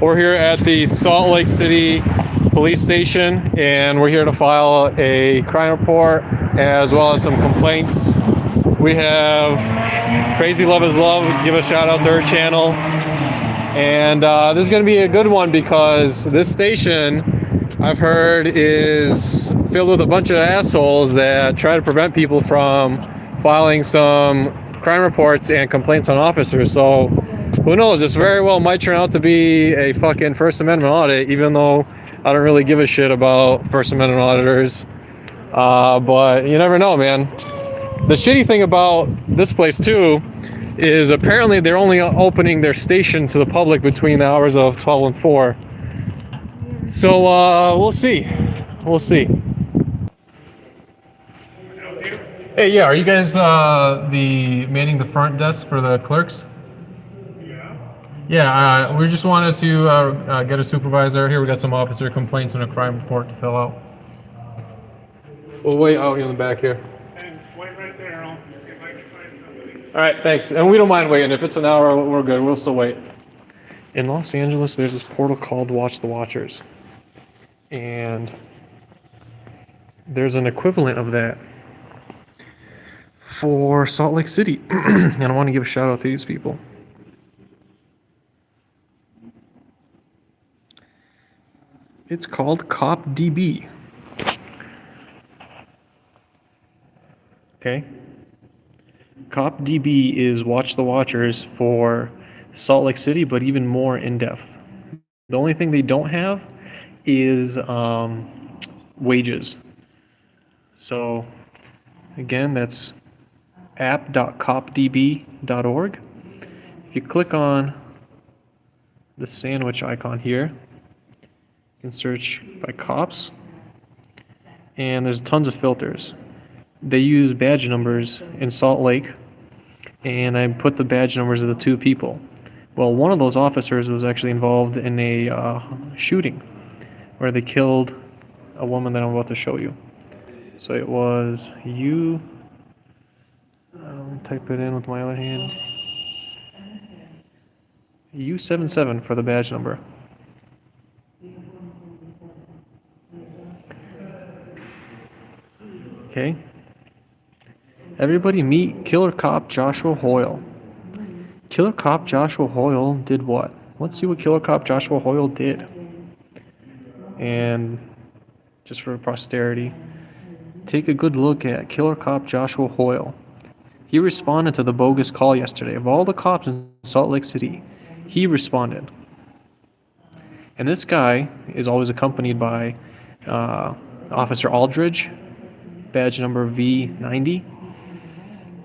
We're here at the Salt Lake City Police Station, and we're here to file a crime report as well as some complaints. We have Crazy Love is Love. Give a shout out to her channel. And this is going to be a good one because this station, I've heard, is filled with a bunch of assholes that try to prevent people from filing some crime reports and complaints on officers. So who knows, this very well might turn out to be a fucking First Amendment audit, even though I don't really give a shit about First Amendment auditors. But you never know, man. The shitty thing about this place too is apparently they're only opening their station to the public between the hours of 12 and 4. So we'll see. We'll see. Hey, yeah, are you guys manning the front desk for the clerks? Yeah, we just wanted to get a supervisor. Here we got some officer complaints and a crime report to fill out. We'll wait out in the back here. And wait right there. I'll see if I can find somebody. All right, thanks. And we don't mind waiting. If it's an hour, we're good. We'll still wait. In Los Angeles, there's this portal called Watch the Watchers. And there's an equivalent of that for Salt Lake City. And I want to give a shout out to these people. It's called CopDB. Okay. CopDB is Watch the Watchers for Salt Lake City, but even more in depth. The only thing they don't have is wages. So again, that's app.copdb.org. If you click on the sandwich icon here, you can search by cops, and there's tons of filters. They use badge numbers in Salt Lake, and I put the badge numbers of the two people. Well, one of those officers was actually involved in a shooting where they killed a woman that I'm about to show you. So it was let me type it in with my other hand. U77 for the badge number. Okay. Everybody meet Killer Cop Joshua Hoyle. Killer Cop Joshua Hoyle did what? Let's see what Killer Cop Joshua Hoyle did. And just for posterity, take a good look at Killer Cop Joshua Hoyle. He responded to the bogus call yesterday. Of all the cops in Salt Lake City, he responded. And this guy is always accompanied by Officer Aldridge, badge number V90.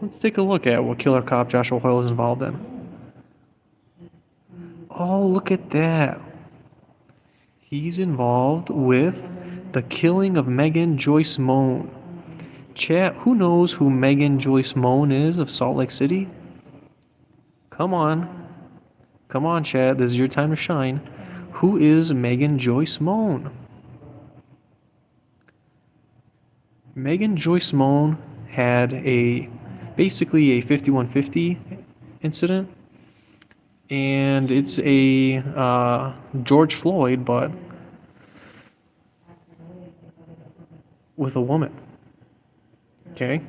Let's take a look at what Killer Cop Joshua Hoyle is involved in. Oh, look at that. He's involved with the killing of Meghan Joyce Mohn. Chat, who knows who Meghan Joyce Mohn is of Salt Lake City? Come on. Come on, chat. This is your time to shine. Who is Meghan Joyce Mohn? Meghan Joyce Mohn had basically a 5150 incident, and it's a George Floyd, but with a woman. Okay?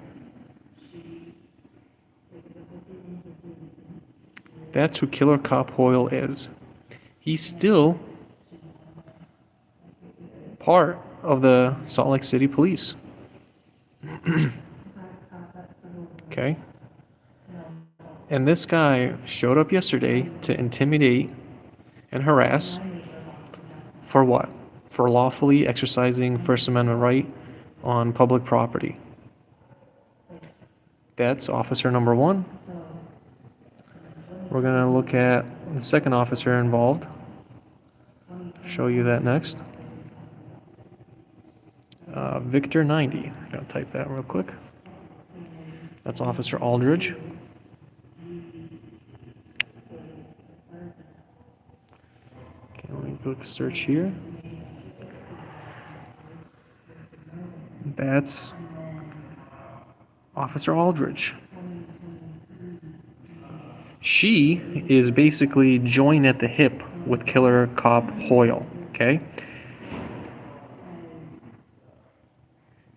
That's who Killer Cop Hoyle is. He's still part of the Salt Lake City Police. Okay? And this guy showed up yesterday to intimidate and harass for what? For lawfully exercising First Amendment right on public property. That's officer number 1. We're going to look at the second officer involved. Show you that next. Victor 90. I'm going to type that real quick. That's Officer Aldridge. Okay, let me click search here. That's Officer Aldridge. She is basically joined at the hip with Killer Cop Hoyle, okay?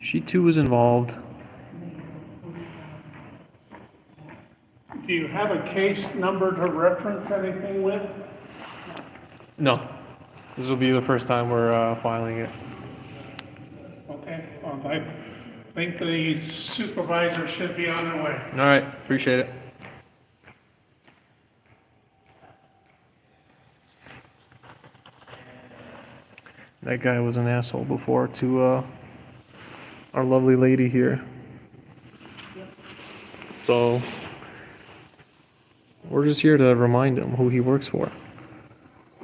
She too was involved. Do you have a case number to reference anything with? No. This will be the first time we're filing it. Okay, well, I think the supervisor should be on their way. All right, appreciate it. That guy was an asshole before to our lovely lady here. So we're just here to remind him who he works for.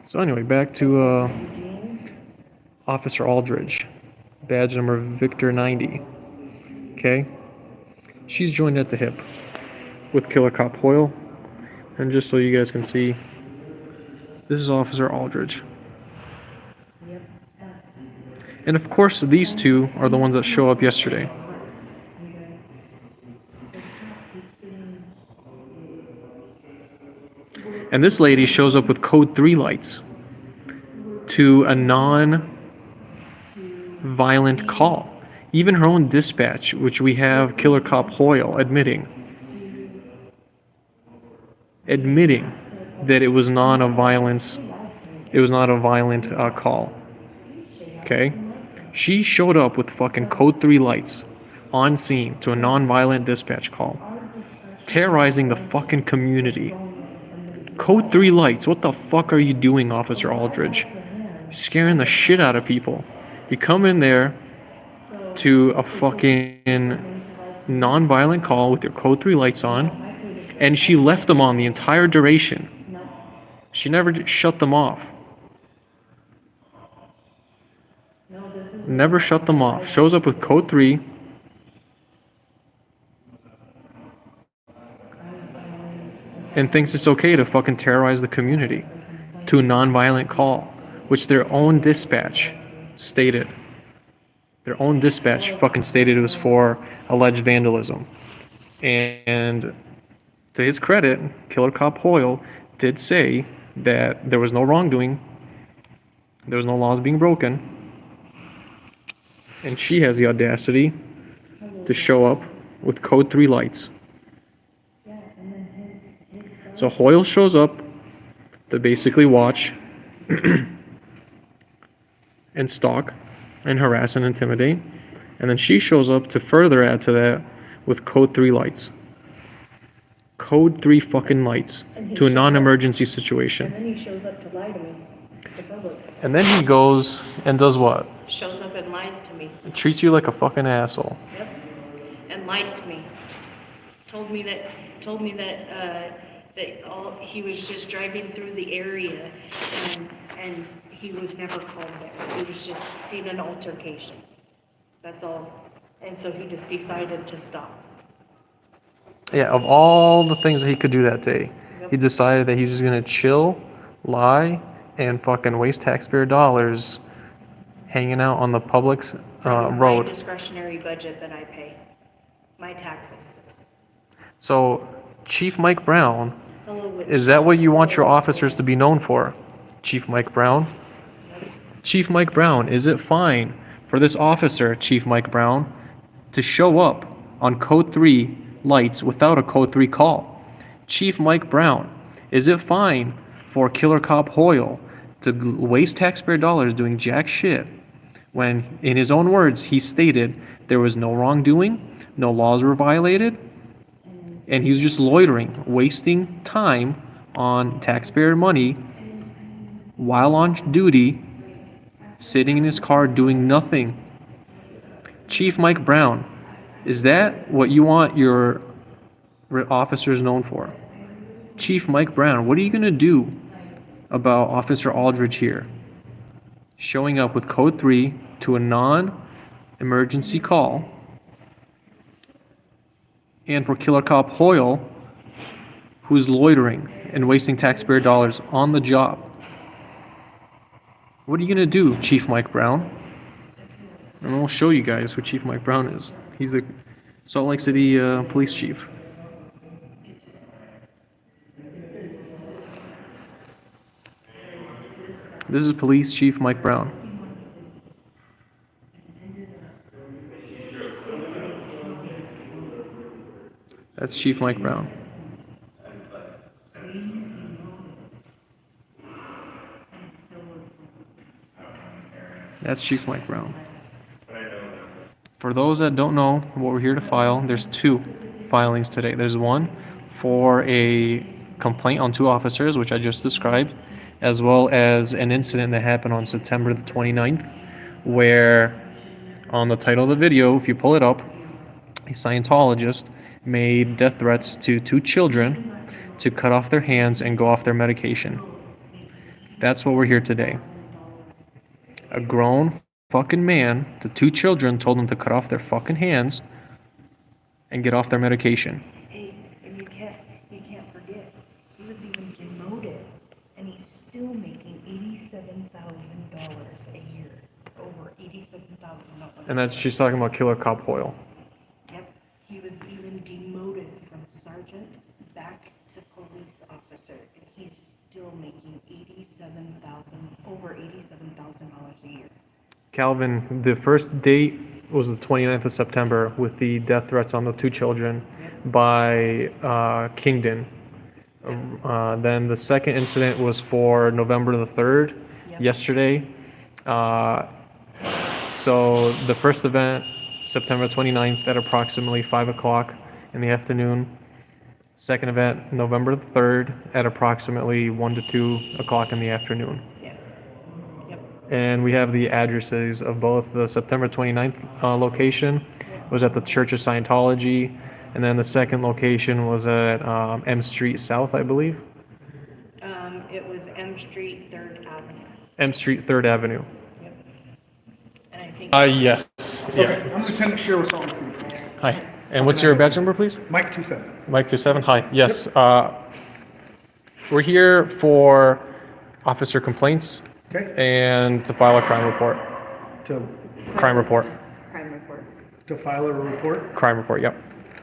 So anyway, back to Officer Aldridge, badge number Victor 90. Okay, she's joined at the hip with Killer Cop Hoyle, and just so you guys can see, this is Officer Aldridge. And of course, these two are the ones that show up yesterday. And this lady shows up with code 3 lights to a non-violent call. Even her own dispatch, which we have Killer Cop Hoyle admitting that it was not a violent call. Okay? She showed up with fucking code 3 lights on scene to a non-violent dispatch call, terrorizing the fucking community. Code 3 lights, what the fuck are you doing, Officer Aldridge? Scaring the shit out of people. You come in there to a fucking non-violent call with your code 3 lights on, and she left them on the entire duration. She never shut them off. Never shut them off. Shows up with code 3. And thinks it's okay to fucking terrorize the community to a non-violent call, which their own dispatch stated. Their own dispatch fucking stated it was for alleged vandalism. And to his credit, Killer Cop Hoyle did say that there was no wrongdoing, there was no laws being broken, and she has the audacity to show up with code 3 lights. So Hoyle shows up to basically watch and stalk and harass and intimidate, and then she shows up to further add to that with code 3 lights. Code 3 fucking lights to a non-emergency situation. And then he shows up to lie to me, the public. And then he goes and does what? Shows up and lies to me. Treats you like a fucking asshole. Yep. And lied to me. Told me that he was just driving through the area and he was never called there. He was just seen an altercation. That's all. And so he just decided to stop. Yeah, of all the things that he could do that day, he decided that he's just gonna chill, lie, and fucking waste taxpayer dollars hanging out on the public's road. My discretionary budget that I pay. My taxes. So, Chief Mike Brown, is that what you want your officers to be known for? Chief Mike Brown? Chief Mike Brown, is it fine for this officer, Chief Mike Brown, to show up on code 3 lights without a code 3 call? Chief Mike Brown, is it fine for Killer Cop Hoyle to waste taxpayer dollars doing jack shit when, in his own words, he stated there was no wrongdoing, no laws were violated, and he was just loitering, wasting time on taxpayer money while on duty, sitting in his car doing nothing? Chief Mike Brown, is that what you want your officers known for? Chief Mike Brown, what are you going to do about Officer Aldridge here showing up with code 3 to a non-emergency call, and for Killer Cop Hoyle, who's loitering and wasting taxpayer dollars on the job? What are you going to do, Chief Mike Brown? And I'll show you guys who Chief Mike Brown is. He's the Salt Lake City police chief. This is Police Chief Mike Brown. That's Chief Mike Brown. That's Chief Mike Brown. For those that don't know what we're here to file, there's two filings today. There's one for a complaint on two officers, which I just described, as well as an incident that happened on September the 29th, where on the title of the video, if you pull it up, a Scientologist made death threats to two children to cut off their hands and go off their medication. That's what we're here today. A grown fucking man to two children told them to cut off their fucking hands and get off their medication. Hey, and you can't forget, he was even demoted, and he's still making $87,000 a year, over $87,000. And that's, she's talking about Killer Cop Hoyle. Yep, he was even demoted from sergeant back to police officer, and he's still making over $87,000 a year. Calvin, the first date was the 29th of September with the death threats on the two children by Kingdon. Then the second incident was for November the 3rd, yesterday. So the first event, September 29th at approximately 5 o'clock in the afternoon. Second event, November the 3rd at approximately 1 to 2 o'clock in the afternoon. And we have the addresses of both. The September 29th location was at the Church of Scientology, and then the second location was at M Street South, I believe. It was M Street 3rd Avenue. M Street 3rd Avenue. Yep. And I think. Yes. Okay, I'm Lieutenant Sheriff Salt Lake City. Hi. And what's your badge number, please? Mike 27. Mike 27. Hi. Yes. We're here for officer complaints. Okay. And to file a crime report. To Crime report. Crime report. to file a report? Crime report, yep.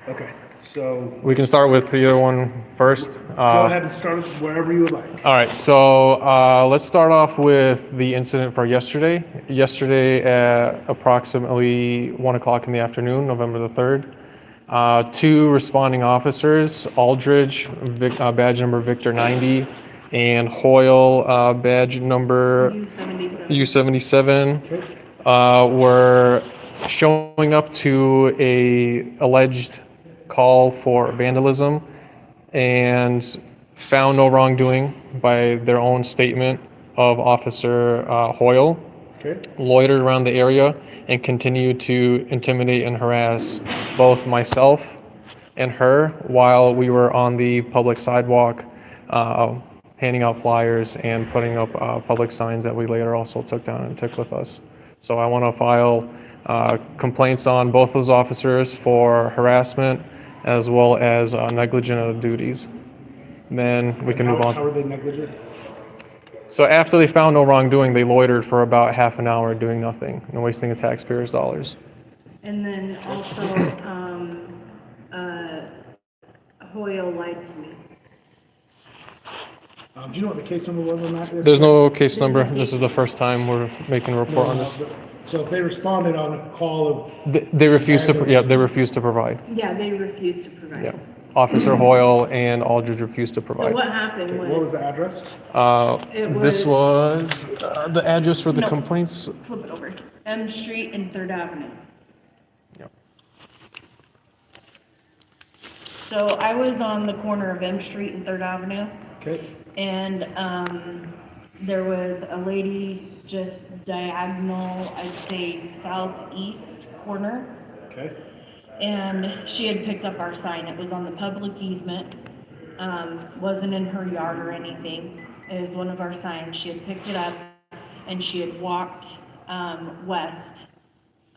Okay, so We can start with the other one first. go ahead and start us wherever you would like. All right, so let's start off with the incident for yesterday. Yesterday at approximately 1 o'clock in the afternoon, November the 3rd, two responding officers, Aldridge, badge number Victor 90, and Hoyle, badge number U77. U77, were showing up to a alleged call for vandalism and found no wrongdoing by their own statement of Officer Hoyle, loitered around the area and continued to intimidate and harass both myself and her while we were on the public sidewalk handing out flyers and putting up public signs that we later also took down and took with us. So I want to file complaints on both those officers for harassment as well as negligent of duties. Then we can move on. How are they negligent? So after they found no wrongdoing, they loitered for about half an hour doing nothing and wasting the taxpayers' dollars. And then also, Hoyle lied to me. Do you know what the case number was on that? There's no case number. This is the first time we're making a report on this. So if they responded on a call of, They refused to. Yeah, they refused to provide. Yeah, they refused to provide. Yeah, Officer Hoyle and Aldridge refused to So provide. what happened what was was, the address? This was the address for the No. complaints. flip it over, M Street and 3rd Avenue. Yep. So I was on the corner of M Street and 3rd Avenue, Okay, and there was a lady just diagonal, I'd say southeast corner, okay, and she had picked up our sign. It was on the public easement, wasn't in her yard or anything. It was one of our signs. She had picked it up and she had walked west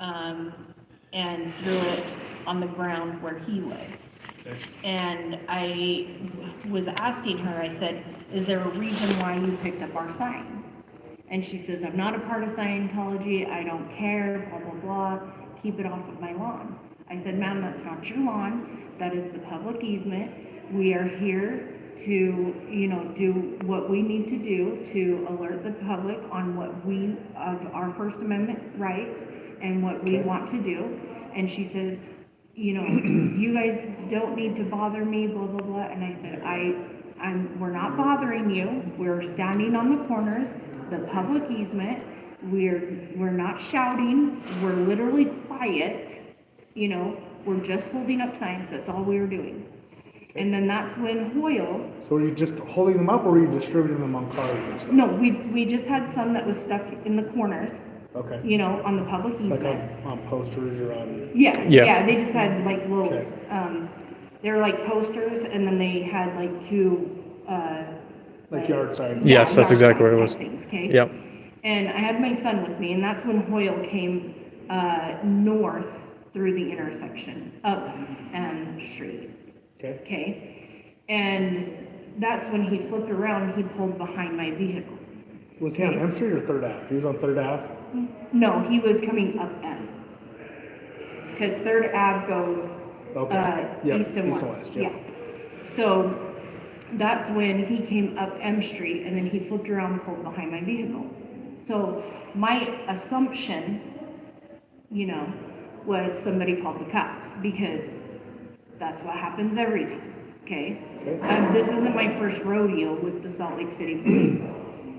and threw it on the ground where he was. okay. And I was asking her, I said, is there a reason why you picked up our sign? And she says, I'm not a part of Scientology, I don't care, blah, blah, blah, keep it off of my lawn. I said, ma'am, that's not your lawn, that is the public easement. We are here to, do what we need to do to alert the public on what of our First Amendment rights and what we want to do. And she says, you guys don't need to bother me, blah, blah, blah. And I said, we're not bothering you. We're standing on the corners, the public easement. We're not shouting. We're literally quiet. We're just holding up signs. That's all we were doing. And then that's when Hoyle. So were you just holding them up, or were you distributing them on cars and stuff? No, we just had some that was stuck in the corners. Okay. On the public easement. Like on posters or on. Yeah. They just had like little. Okay. They were like posters, and then they had like two. Like yard signs. Yes, that's yard exactly what sign it was. type things, okay. Yep. And I had my son with me, and that's when Hoyle came north through the intersection up Street. Okay. Okay, and that's when he flipped around. He pulled behind my vehicle. Was he on M Street or 3rd Ave? He was on 3rd Ave? No, he was coming up M. Because 3rd Ave goes east and west. Yeah. So that's when he came up M Street, and then he flipped around and pulled behind my vehicle. So my assumption, was somebody called the cops, because that's what happens every time, okay? This isn't my first rodeo with the Salt Lake City Police.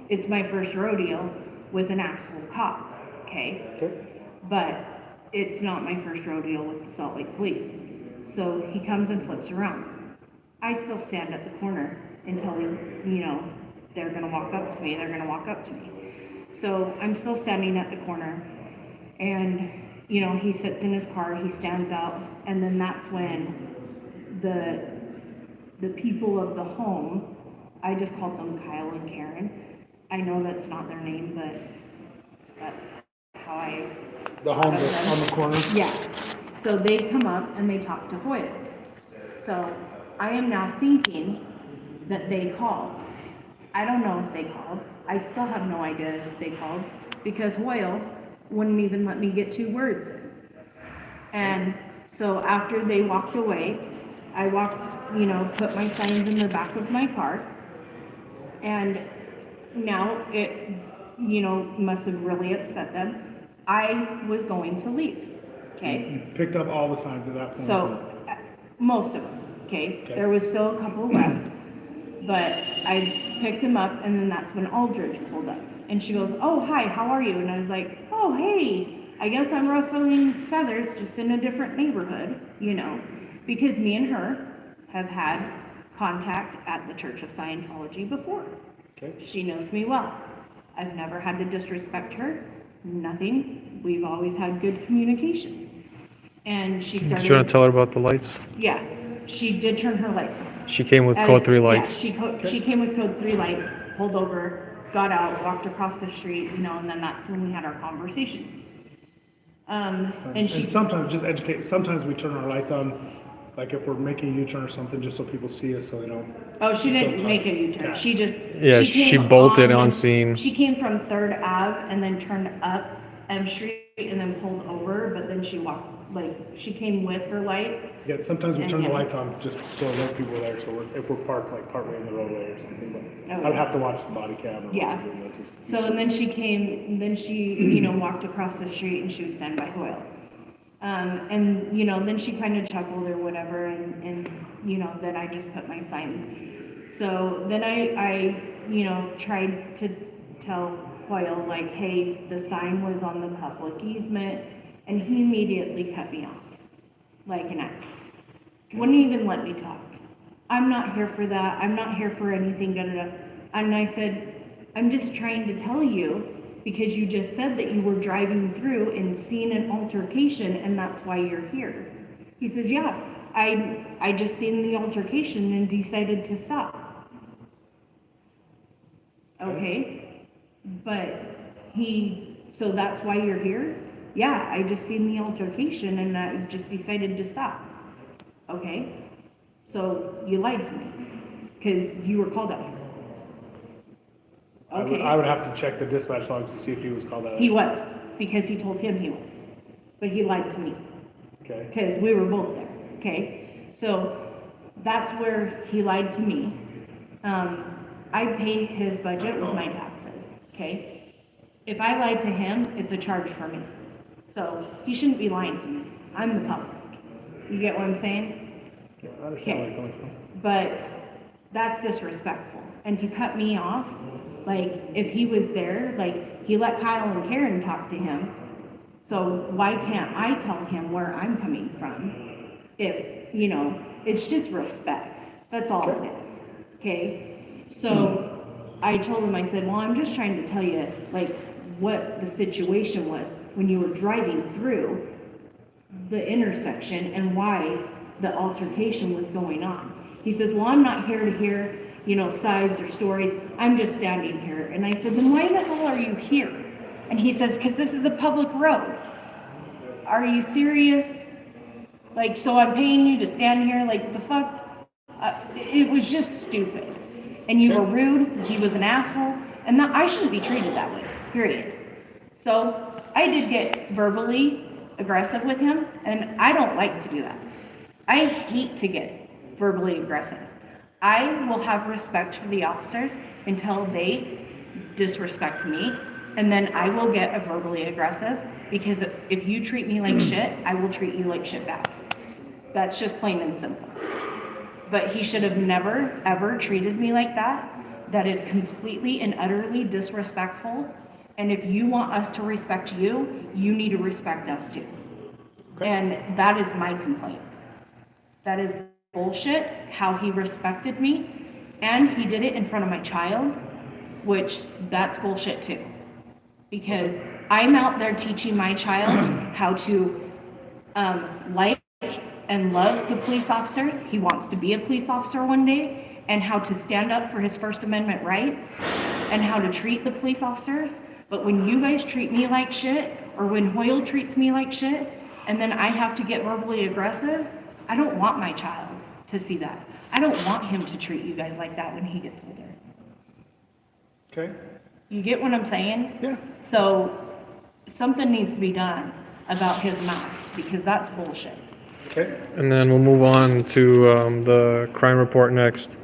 It's my first rodeo with an actual cop, okay? But it's not my first rodeo with the Salt Lake Police. So he comes and flips around. I still stand at the corner until they're gonna walk up to me. So I'm still standing at the corner, and he sits in his car, he stands out, and then that's when the people of the home, I just called them Kyle and Karen. I know that's not their name, but that's how I... The home that's on the corner? Yeah. So they come up and they talk to Hoyle. So I am now thinking that they called. I don't know if they called. I still have no idea if they called, because Hoyle wouldn't even let me get 2 words in. And so after they walked away, I walked, put my signs in the back of my car, and now it, must have really upset them. I was going to leave, okay? You picked up all the signs at that point? So, most of them, okay? There was still a couple left, but I picked them up, and then that's when Aldridge pulled up. And she goes, "Oh, hi, how are you?" And I was like, "Oh, hey, I guess I'm ruffling feathers, just in a different neighborhood, because me and her have had contact at the Church of Scientology before. Okay. She knows me well. I've never had to disrespect her, nothing. We've always had good communication." And she started... Did you want to tell her about the lights? Yeah, she did turn her lights on. She came with code 3 lights. Yeah, she came with code 3 lights, pulled over, got out, walked across the street, and then that's when we had our conversation. And sometimes, just educate, sometimes we turn our lights on, like if we're making a U-turn or something, just so people see us, so they don't... Oh, she didn't make a U-turn. Yeah. She just... Yeah, she bolted on scene. She came from 3rd Ave and then turned up M Street and then pulled over, but then she walked, she came with her lights. Yeah, sometimes we turn the yeah. lights on just to alert people there, so if we're parked partway in the roadway or something, but Okay. I would have to watch the body cam. Or Yeah. watch the video to So, see. and then she came, and then she, walked across the street, and she was standing by Hoyle. And, then she kind of chuckled or whatever, and then I just put my signs. So then I tried to tell Hoyle, hey, the sign was on the public easement, and he immediately cut me off, like an X. Wouldn't even let me talk. "I'm not here for that. I'm not here for anything, da-da-da." And I said, "I'm just trying to tell you, because you just said that you were driving through and seen an altercation, and that's why you're here." He says, "Yeah, I just seen the altercation and decided to stop." Okay, but so that's why you're here? "Yeah, I just seen the altercation and I just decided to stop." Okay, so you lied to me, because you were called out. Okay. I would have to check the dispatch logs to see if he was called out. He was, because he told him he was, but he lied to me, Okay. because we were both there, okay? So that's where he lied to me, I pay his budget with my taxes, okay? If I lied to him, it's a charge for me. So he shouldn't be lying to me. I'm the public. You get what I'm saying? Yeah, I understand where you're coming from. But that's disrespectful. And to cut me off, like, if he was there, like, he let Kyle and Karen talk to him. So why can't I tell him where I'm coming from? If, you know, it's just respect. That's all it is. Okay? So I told him, I said, well, I'm just trying to tell you, like, what the situation was when you were driving through the intersection and why the altercation was going on. He says, well, I'm not here to hear, you know, sides or stories. I'm just standing here. And I said, then why the hell are you here? And he says, because this is a public road. Are you serious? Like, so I'm paying you to stand here? Like, the fuck? It was just stupid. And you were rude. He was an asshole. And that, I shouldn't be treated that way, period. So I did get verbally aggressive with him, and I don't like to do that. I hate to get verbally aggressive. I will have respect for the officers until they disrespect me, and then I will get verbally aggressive, because if you treat me like shit, I will treat you like shit back. That's just plain and simple. But he should have never, ever treated me like that. That is completely and utterly disrespectful. And if you want us to respect you, you need to respect us too. Okay. And that is my complaint. That is bullshit, how he respected me. And he did it in front of my child, which that's bullshit too. Because I'm out there teaching my child how to like and love the police officers. He wants to be a police officer one day, and how to stand up for his First Amendment rights and how to treat the police officers. But when you guys treat me like shit, or when Hoyle treats me like shit, and then I have to get verbally aggressive, I don't want my child to see that. I don't want him to treat you guys like that when he gets older. Okay. You get what I'm saying? Yeah. So something needs to be done about his mouth, because that's bullshit. Okay. And then we'll move on to the crime report next,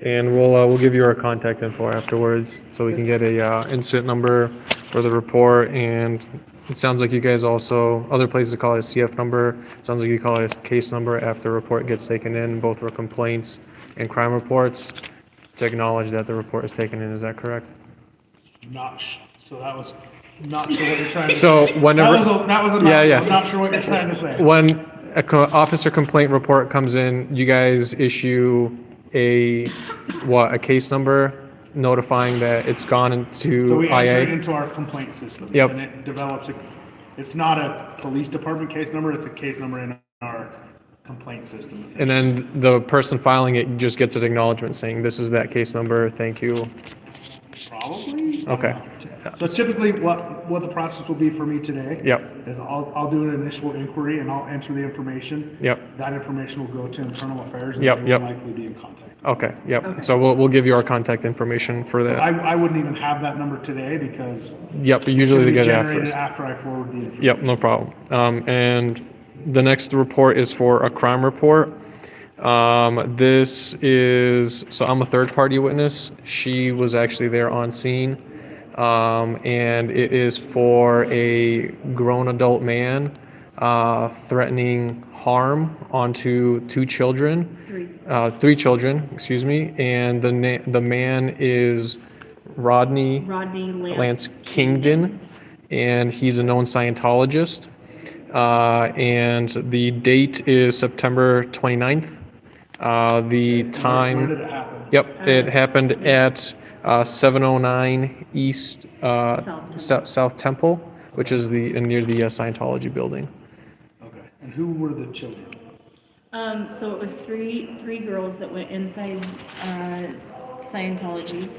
and we'll give you our contact info afterwards, so we can get a incident number for the report. And it sounds like you guys also, other places call it a CF number. It sounds like you call it a case number after a report gets taken in, both for complaints and crime reports, to acknowledge that the report is taken in. Is that correct? So that was not sure what you're trying to So say. whenever That was a yeah. I'm not sure what you're trying to say. When a officer complaint report comes in, you guys issue a case number notifying that it's gone into So we enter it IA? into our complaint system. Yep. And it develops it's not a police department case number, it's a case number in our complaint system. And then the person filing it just gets an acknowledgement saying, this is that case number, thank you. Probably. Okay. So typically what the process will be for me today. Yep. Is I'll do an initial inquiry and I'll enter the information. Yep. That information will go to internal affairs and Yep, they yep. will likely be in contact. Okay, yep. So we'll give you our contact information for that. I wouldn't even have that number today because Yep, usually they it'll be get it generated after. after I forward the information. Yep, no problem. And the next report is for a crime report. This is, so I'm a third party witness. She was actually there on scene. And it is for a grown adult man threatening harm onto three children, excuse me. And the man is Rodney Lance Kingdon, and he's a known Scientologist. And the date is September 29th. The time. Where did it happen? Yep, it happened at 709 East South Temple, which is near the Scientology building. Okay. And who were the children? So it was three girls that went inside Scientology.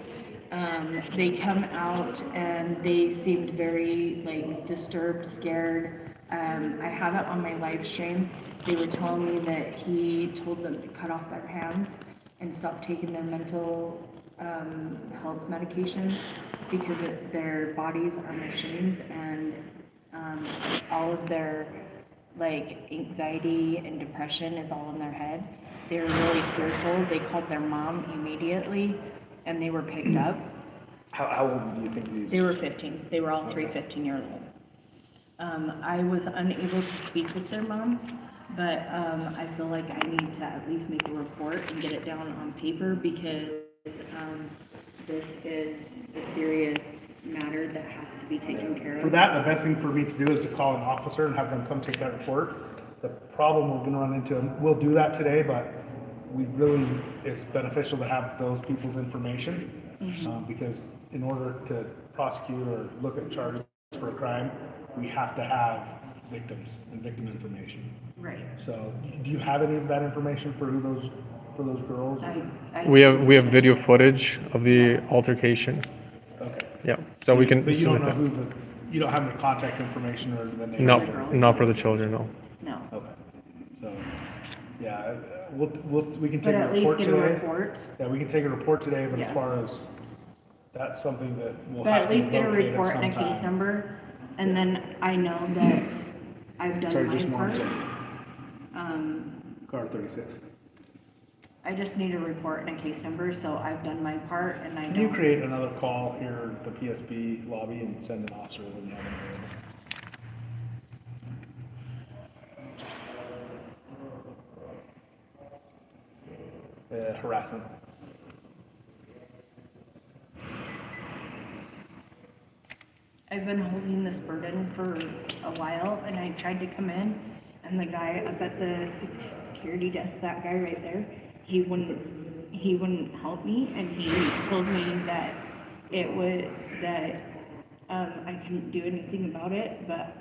They come out and they seemed very disturbed, scared. I have it on my live stream. They were telling me that he told them to cut off their hands and stop taking their mental health medications, because their bodies are machines, and all of their anxiety and depression is all in their head. they were really fearful. They called their mom immediately, and they were picked up. How old do you think these? They were 15. They were all 15-year-old. I was unable to speak with their mom, but I feel like I need to at least make a report and get it down on paper because this is a serious matter that has to be taken care of. For that, the best thing for me to do is to call an officer and have them come take that report. The problem we're gonna run into, and we'll do that today, but it's beneficial to have those people's information. Because in order to prosecute or look at charges for a crime, we have to have victims and victim information. Right. So, do you have any of that information for those girls? We have video footage of the altercation. Okay. Yeah, so we can But you don't submit know that. you don't have any contact information or the name? No, of the girl? not for the children, no. No. Okay. So, yeah, we can But take a at least report get today. a report. Yeah, we can take a report today, but as Yeah. far as, that's something that we'll But have at to least get a locate at report some and a case time. number, and then I know that I've Sorry, done just my one part. second. Car 36. I just need a report and a case number, so I've done my part, and I Can you don't. create another call here at the PSB lobby and send an officer when you have one available? Harassment. I've been holding this burden for a while, and I tried to come in, and the guy up at the security desk, that guy right there, he wouldn't help me, and he told me that I couldn't do anything about it, but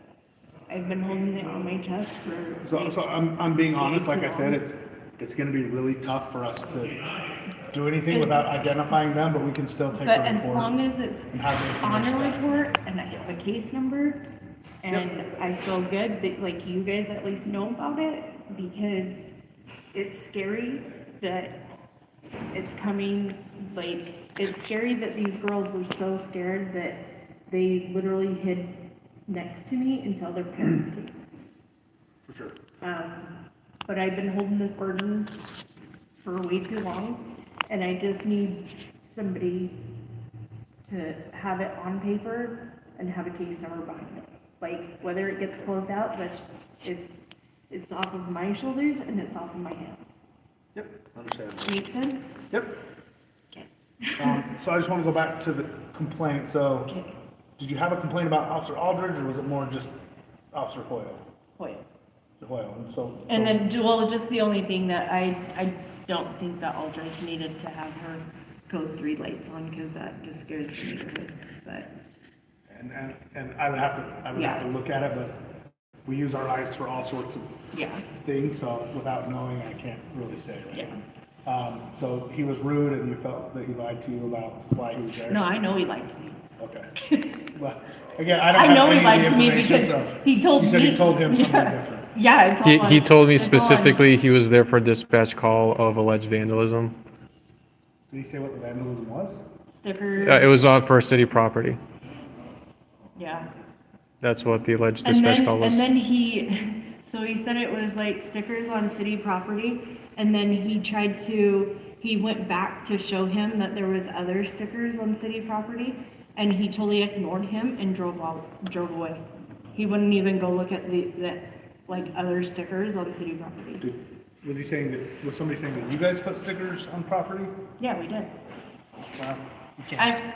I've been holding it on my chest for. So I'm being honest, like I said, it's gonna be really tough for us to do anything without identifying them, but we can still take But a as report. long as it's and have the on information a back. report and I have a case number and I feel good that like you guys at least know about it because it's scary that it's coming, like, it's scary that these girls were so scared that they literally hid next to me until their parents came. For sure. But I've been holding this burden for way too long, and I just need somebody to have it on paper and have a case number behind it. Like, whether it gets closed out, it's off of my shoulders and it's off of my hands. Yep, understand. Make sense? Yep. Okay. So I just want to go back to the complaint. So, Okay. did you have a complaint about Officer Aldridge, or was it more just Officer Hoyle? Hoyle. Hoyle, And then, well, just the only thing that I don't think that Aldridge needed to have her code 3 lights on, because that just scares the neighborhood, but. And I would have to look at it, but we use our lights for all sorts of Yeah. things, so without knowing, I can't really say, right? Yeah. So he was rude and you felt that he lied to you about why he was there? No, I know he lied to me. Okay. Well, again, I don't I have know any he of lied the to me information, because so he told you said me. you told him something Yeah. different. Yeah, it's all He on- told me it's all on- specifically he was there for a dispatch call of alleged vandalism. Did he say what the vandalism was? Stickers. It was on for city property. Yeah. That's what the alleged dispatch call was. And then he, so he said it was like stickers on city property, and then he went back to show him that there was other stickers on city property, and he totally ignored him and drove away. He wouldn't even go look at the other stickers on city property. Was somebody saying that you guys put stickers on property? Yeah, we did. Well, you can't.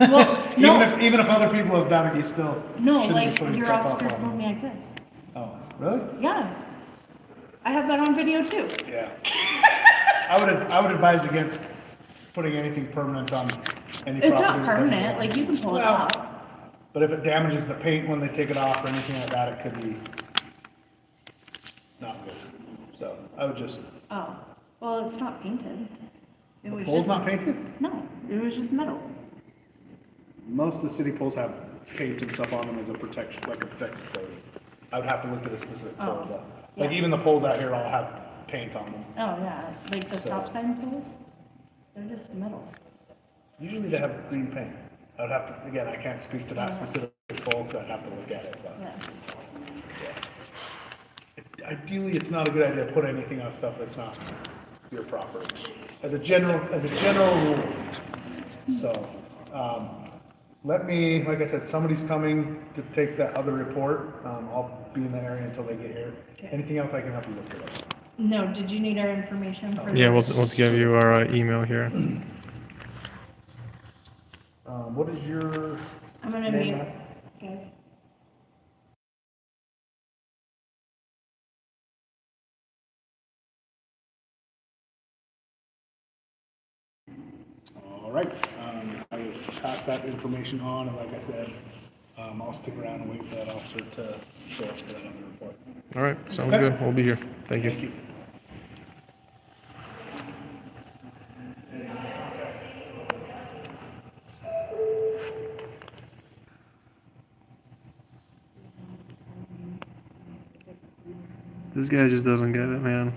Well, no, Even if other people have done it, you still no, shouldn't be like, putting your stuff up officers on told them. me I could. Oh, really? Yeah. I have that on video too. Yeah. I would advise against putting anything permanent on any property. It's not that doesn't permanent, belong. like, you can pull it Well, off. But if it damages the paint when they take it off or anything like that, it could be not good. So I would just, Oh, well, it's not painted. It the was pole's just, not painted? no, it was just metal. Most of the city poles have paint and stuff on them as a protection, like a protective coating. I would have to look at a specific pole, Oh, but, like yeah. even the poles out here all have paint on them. Oh, yeah, like the stop So- sign poles, they're just metal. Usually they have green paint. I would have to, again, I can't speak to that specific pole, because I'd have to look at it, but. Yeah. ideally, it's not a good idea to put anything on stuff that's not your property, as a general rule. So, let me, like I said, somebody's coming to take that other report. I'll be in the area until they get here. Okay. Anything else I can help you with today? No, did you need our information for Yeah, this? we'll give you our email here. What is your I'm gonna name, mute. Matt? Okay. All right, I will pass that information on, and like I said, I'll stick around and wait for that officer to show up for that other report. All right, sounds Okay. good. We'll be here. Thank you. Thank you. This guy just doesn't get it, man.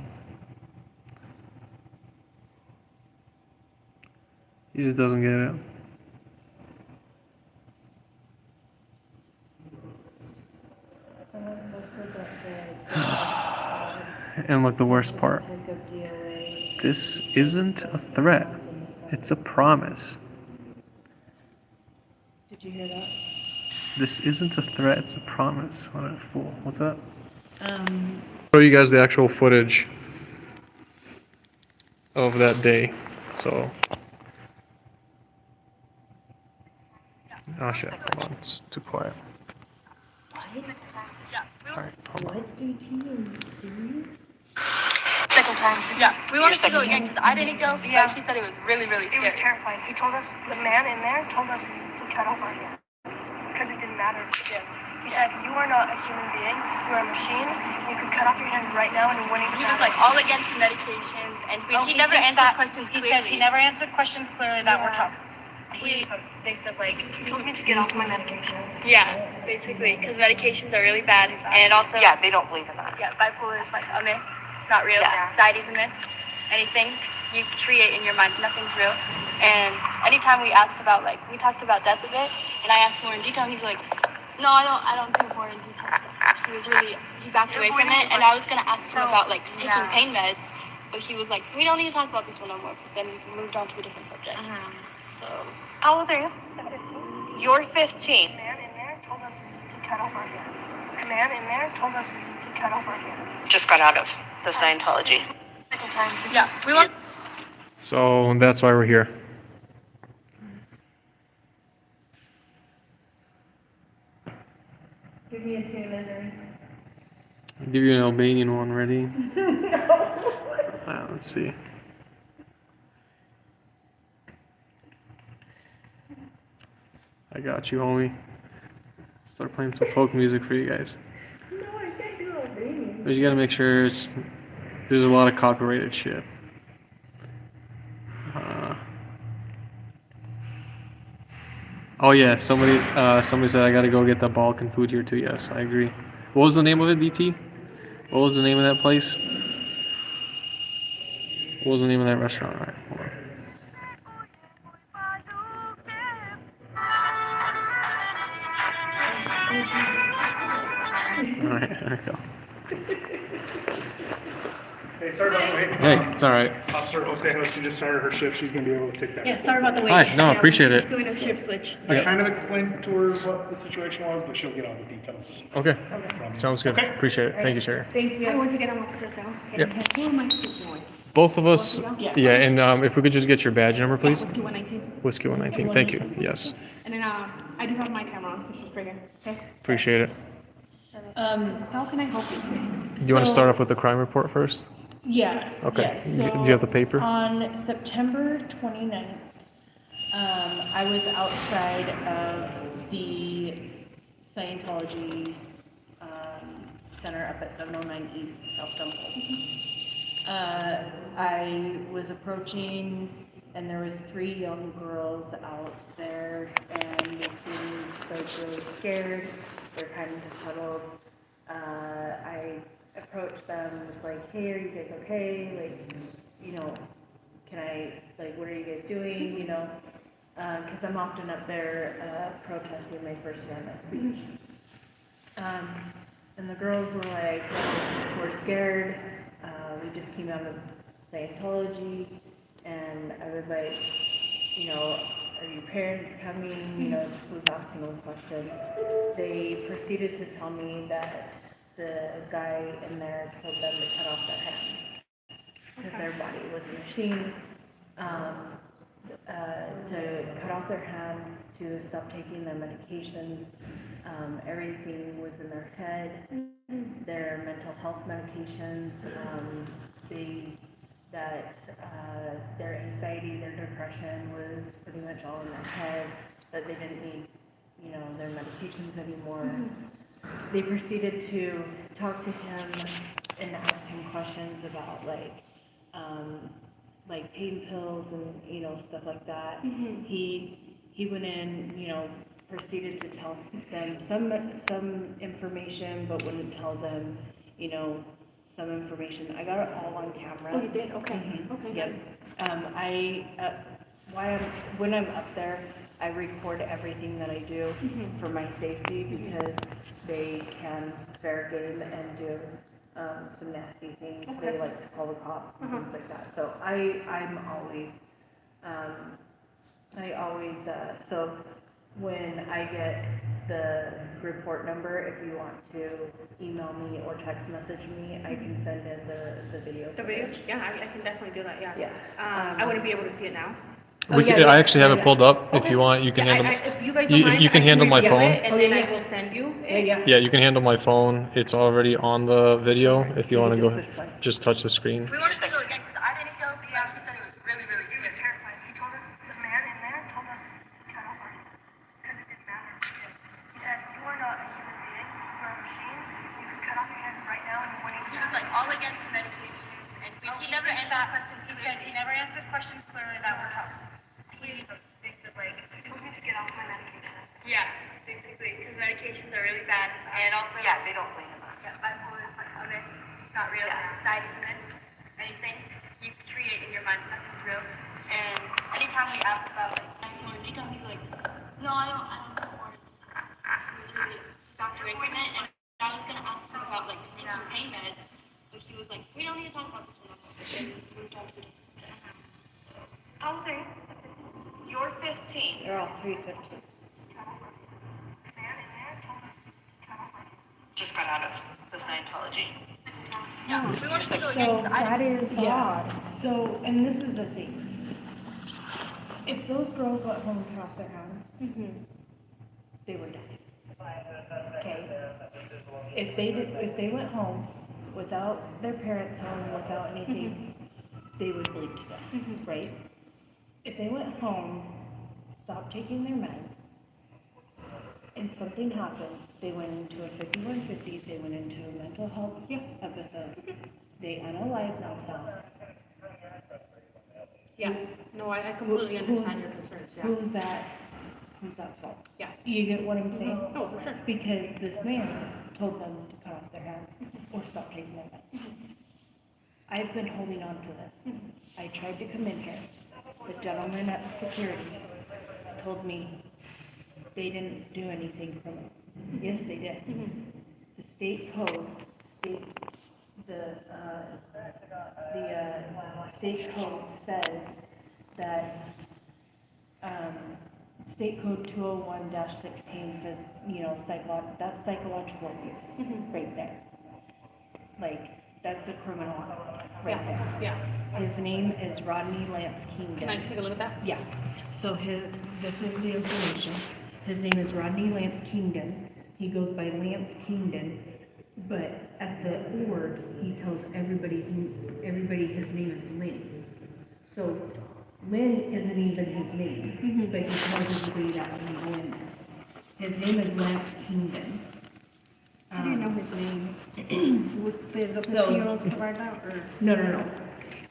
He just doesn't get it. And look, the worst part. This isn't a threat. It's a promise. Did you hear that? This isn't a threat, it's a promise. What a fool. What's that? Show you guys the actual footage of that day. So. Oh shit, hold on. It's too quiet. Alright, hold on. What, DT? Are you serious? Second time. Yeah, we wanted to go again because I didn't go, but he said it was really, really It scary. was terrifying. He told us, the man in there told us to cut off our hands because it didn't matter to him. He said, you are not a human being, you are a machine. You could cut off your hands right now and it wouldn't He matter. was like all against medications, and he never answered questions He clearly. said he never answered questions clearly that were tough. They said like, he told me to get off my medication. Yeah, basically, because medications are really bad, and also Yeah, they don't believe in that. yeah, bipolar is like a myth. It's not real. Yeah. Anxiety's a myth. Anything you create in your mind, nothing's real. And anytime we asked about we talked about death a bit, and I asked more in detail, he's like, no, I don't do more in detail stuff. He backed away from it, and I was gonna ask him about taking pain meds, but he was like, we don't need to talk about this one no more, because then we moved on to a different subject. So How old are you? I'm 15. You're 15. The man in there told us to cut off our hands. The man in there told us to cut off our hands. Just got out of the Scientology. Second time. yeah, we want. So that's why we're here. Give me a tune, Henry. I'll give you an Albanian one. Ready? Let's see. I got you, homie. Start playing some folk music for you guys. No, I can't do Albanian. But you gotta make sure there's a lot of copyrighted shit. Oh yeah, somebody said I gotta go get the Balkan food here too. Yes, I agree. What was the name of it, DT? What was the name of that place? What was the name of that restaurant? All right, hold on. All right, there we go. Hey, sorry about the wait. Hey, it's all right. Officer Ocejo, she just started her shift. She's gonna be able to take that. Yeah, sorry about the wait. Hi, no, I appreciate it. Just doing a shift switch. I kind of explained to her what the situation was, but she'll get all the details. Okay, from you. sounds good. Okay. Appreciate it. Thank you, Sherry. Thank you. Once again, I'm Officer Sam. Yep. Who am I speaking with? Both of us. Yeah, and if we could just get your badge number, please. Whiskey 119. Whiskey 119. Thank you. Yes, And then I do have my camera on. It's just right here. Okay. appreciate it. How can I help you today? Do you want to start off with the crime report first? Yeah. Okay. Yeah, Do you have the paper? On September 29th, I was outside of the Scientology Center up at 709 East South Temple. I was approaching, and there was 3 young girls out there, and they seemed like really scared. They're kind of just huddled. I approached them and was like, hey, are you guys okay? Can I, what are you guys doing, because I'm often up there protesting my First Amendment speech. And the girls were like, we're scared, we just came out of Scientology, and I was like, you know, are your parents coming? You know, just was asking them questions. They proceeded to tell me that the guy in there told them to cut off their hands because their body was a machine. To cut off their hands, to stop taking their medications. Everything was in their head. Their mental health medications. Their anxiety, their depression was pretty much all in their head. That they didn't need, you know, their medications anymore. They proceeded to talk to him and ask him questions about like pain pills and, you know, stuff like that. He went in, you know, proceeded to tell them some information, but wouldn't tell them, you know, some information. I got it all on camera. Oh, you did? Okay. Okay. Yep. When I'm up there, I record everything that I do for my safety because they can fair game and do some nasty things. Okay. They like to call the cops and things like that. So I'm always, so when I get the report number, if you want to email me or text message me, I can send in the video. The video? Yeah, I can definitely do that, yeah. Yeah. I wouldn't be able to see it now. I actually have it pulled up. If you want, you can handle. If you guys don't mind, you can handle my review phone. it, and then I will send you. Yeah, you can handle my phone. It's already on the video. If you want to go, just touch the screen. We want to go again because I didn't know, but he actually said it was really, really scary. He was terrified. He told us, the man in there told us to cut off our hands because it didn't matter to him. He said, you are not a human being, you're a machine. You could cut off your hands right now and it wouldn't He was like all against medications, and he never answered questions. He said he never answered questions clearly that were tough. They said, like, he told me to get off my medication. Yeah, basically, because medications are really bad, and also Yeah, they don't blame him. yeah, bipolar is like other, it's not real. Yeah. Anxiety is anything you create in your mind, nothing's real. And anytime we ask about like more detail, he's like, no, I don't know more details. He was really backed away from it, and I was gonna ask him about like taking pain meds, but he was like, we don't need to talk about this one. We were talking about this. So. How old are you? You're 15. They're all 350s. Just got out of the Scientology. Yeah, we want to go So again. that is odd. So, and this is the thing. If those girls went home and cut off their hands, they were dead. Okay? If they went home without their parents home, without anything, they would bleed to death, right? If they went home, stopped taking their meds, and something happened, they went into a 5150, they went into a mental health episode, they unalived themselves. Yeah, no, I completely understand your concerns, yeah. Who's that fault? Yeah. You get what I'm saying? No, for sure. Because this man told them to cut off their hands or stop taking their meds. I've been holding on to this. I tried to come in here. The gentleman at the security told me they didn't do anything from it. Yes, they did. The state code, state code says that, state code 201-16 says, you know, that's psychological abuse, right there. Like, that's a criminal act, right there. Yeah. His name is Rodney Lance Kingdon. Can I take a look at that? Yeah, so this is the information. His name is Rodney Lance Kingdon. He goes by Lance Kingdon, but at the org, he tells everybody his name is Lynn. So Lynn isn't even his name, but he tells everybody that he's Lynn. His name is Lance Kingdon. I didn't know his name. Would the 15-year-old provide that, or? No.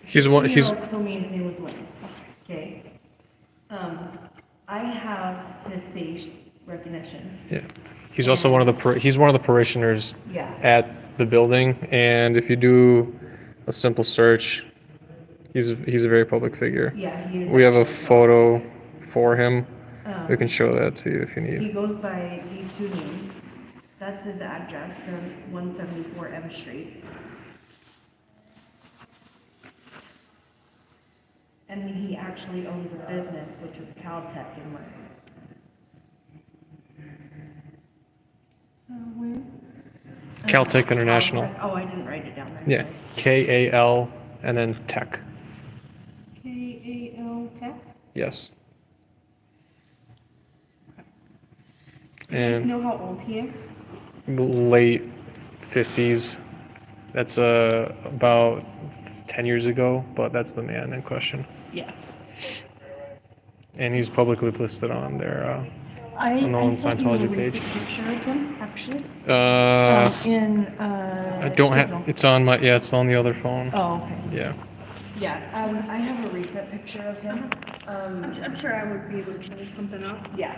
He's one. He's He told me his name was Lynn. Okay. I have his face recognition. yeah. He's also one of the parishioners Yeah. at the building, and if you do a simple search, he's a very public figure. Yeah, he is. We have a photo for him. Um, We can show that to you if you He need. goes by these two names. That's his address, 174 M Street. And he actually owns a business, which is Caltech in Murray. So where? Caltech International. Oh, I didn't write it down there. Yeah, KAL and then Tech. KAL Tech? Yes. Do you guys And know how old he is? late 50s. That's about 10 years ago, but that's the man in question. Yeah. And he's publicly listed on their I on the own sent you a Scientology page. recent picture of him, actually. I don't Signal. have. It's on my. Yeah, it's on the other phone. Oh, okay. Yeah. Yeah, I have a recent picture of him. I'm sure I would be able to pull something up. Yeah.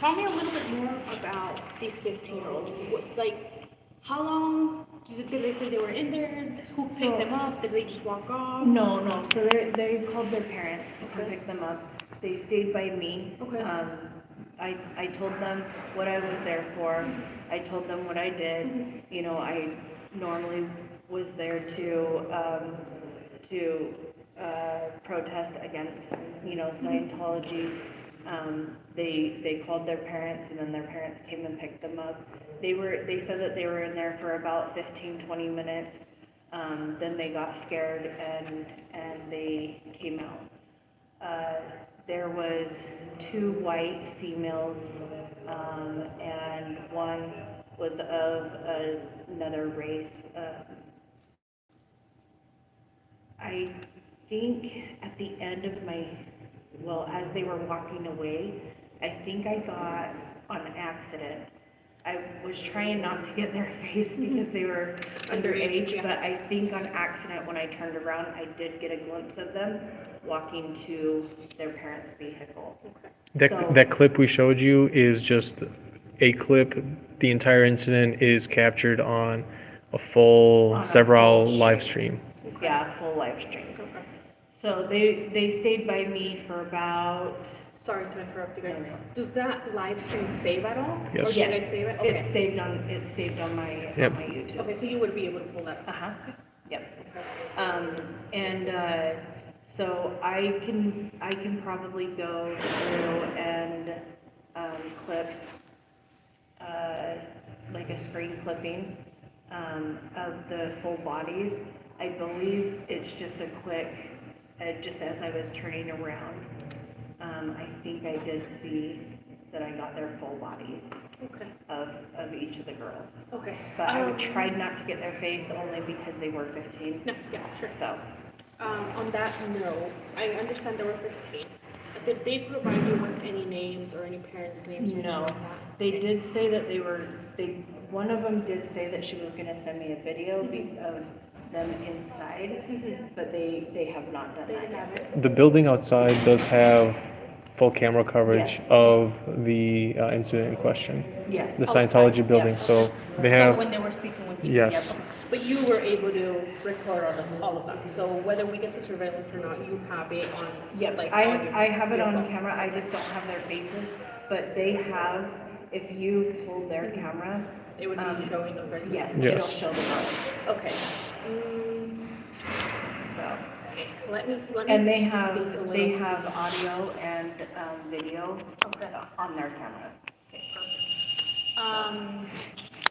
Tell me a little bit more about these 15-year-olds. Like, how long did they say they were in there? Who picked them up? Did they just walk off? No. So they called their parents to pick them up. They stayed by me. Okay. I told them what I was there for. I told them what I did. You know, I normally was there to protest against, you know, Scientology. They called their parents, and then their parents came and picked them up. They said that they were in there for about 15-20 minutes. Then they got scared and they came out. There was 2 white females, and one was of another race. I think at the end of as they were walking away, I think I got on accident. I was trying not to get their face because they were underage, yeah. but I think on accident when I turned around, I did get a glimpse of them walking to their parents' vehicle. So- That clip we showed you is just a clip. The entire incident is captured on a full On a several full live stream. Yeah, full live stream. So they stayed by me for about. Sorry to interrupt you guys. No. Does that live stream save at all? Yes. Or do you guys save it? Okay. It's saved on my Yep. on my YouTube. Okay, so you would be able to pull that. Yep. So I can probably go through and clip like a screen clipping of the full bodies. I believe it's just a quick, just as I was turning around. I think I did see that I got their full bodies Okay. of each of the girls. Okay. But I tried not to get their face only because they were 15. No, yeah, sure. So, On that note, I understand there were 15. Did they provide you with any names or any parents' names? Or anything no, like that? they did say that one of them did say that she was gonna send me a video of them inside, but they have not done They that have yet. it. The building outside does have full camera coverage Yes. of the incident in question. Yes. The Scientology Outside, building. yeah. So they So have. when they were speaking with you? Yes. Yeah, okay. But you were able to record all of that. So whether we get the surveillance or not, you have it on. Yeah, like, I on your- have it your on phone. camera, I just don't have their faces, but they have, if you pull their camera, It would be showing them very yes, Yes. it'll show the girls, Okay. so. Okay. Let me. And they think a have little- audio and video Okay. on their cameras.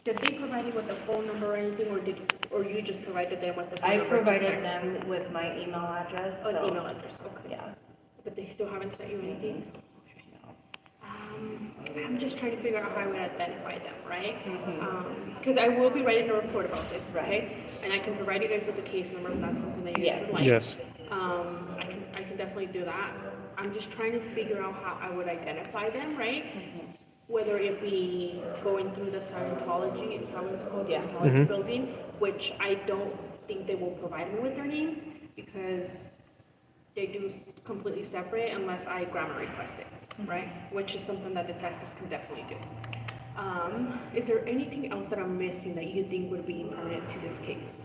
Did they provide you with a phone number or anything, or you just provided them with the phone I number to provided text? them with my email address, An so. email address, okay. Yeah. But they still haven't sent you anything? Okay. I'm just trying to figure out how I would identify them, right? Because I will be writing a report about this, okay? And I can provide you guys with the case number if that's something that you guys Yes. would like. Yes. I can definitely do that. I'm just trying to figure out how I would identify them, right? Whether it be going through the Scientology, is that what it's called? Yeah. Scientology building, which I don't think they will provide me with their names because they do completely separate unless I grammar request it, right? Which is something that detectives can definitely do. Is there anything else that I'm missing that you think would be pertinent to this case?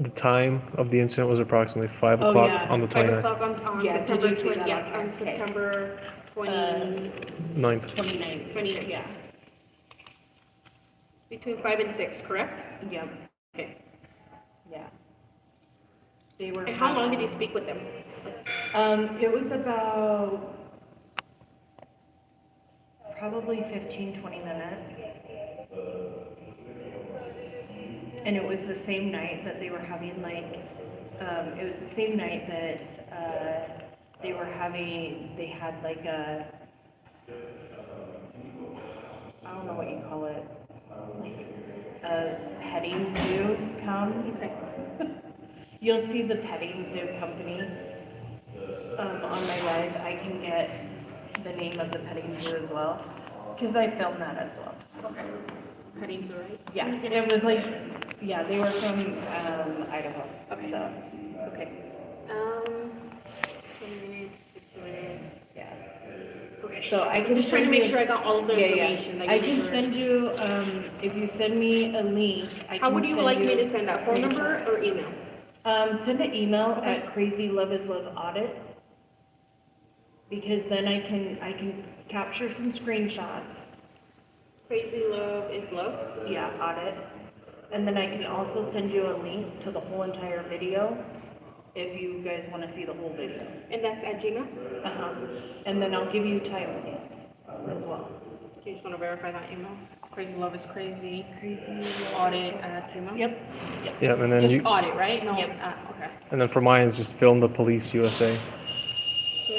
The time of the incident was approximately 5 o'clock yeah. on the 5 29th. o'clock on Yeah, did September you see 20, that yeah, on here? on Okay. September 20. 9th. 29th. 29th. Yeah, Between 5 and 6, correct? yep, Okay. yeah. They were. And how long did you speak with them? It was about probably 15, 20 minutes. And it was the same night that they were having it was the same night that they had like I don't know what you call it, like a petting zoo come. Okay. You'll see the petting zoo company on my live. I can get the name of the petting zoo as well, because I filmed that as well. Okay. Headings, all right? Yeah, it was like, yeah, they were from Idaho. Okay. So, Okay. 20 minutes, 15 minutes. yeah. Okay. So I can Just trying to send make you- sure I got all of the Yeah, information. yeah. that I you can were- send you, if you send me a link, I can How would you send like me you to send that? Phone number or email? Send an email at Crazy Love is Love Audit, because then I can capture some screenshots. Crazy Love is Love. Yeah, audit. And then I can also send you a link to the whole entire video if you guys want to see the whole video. And that's at Gmail? Uh-huh. And then I'll give you timestamps as well. You just want to verify that email? Crazy Love is Crazy. Audit at Gmail? Yep. Yeah, and then Just you, audit, right? No. Yep. Okay. and then for mine is just Film the Police USA. So,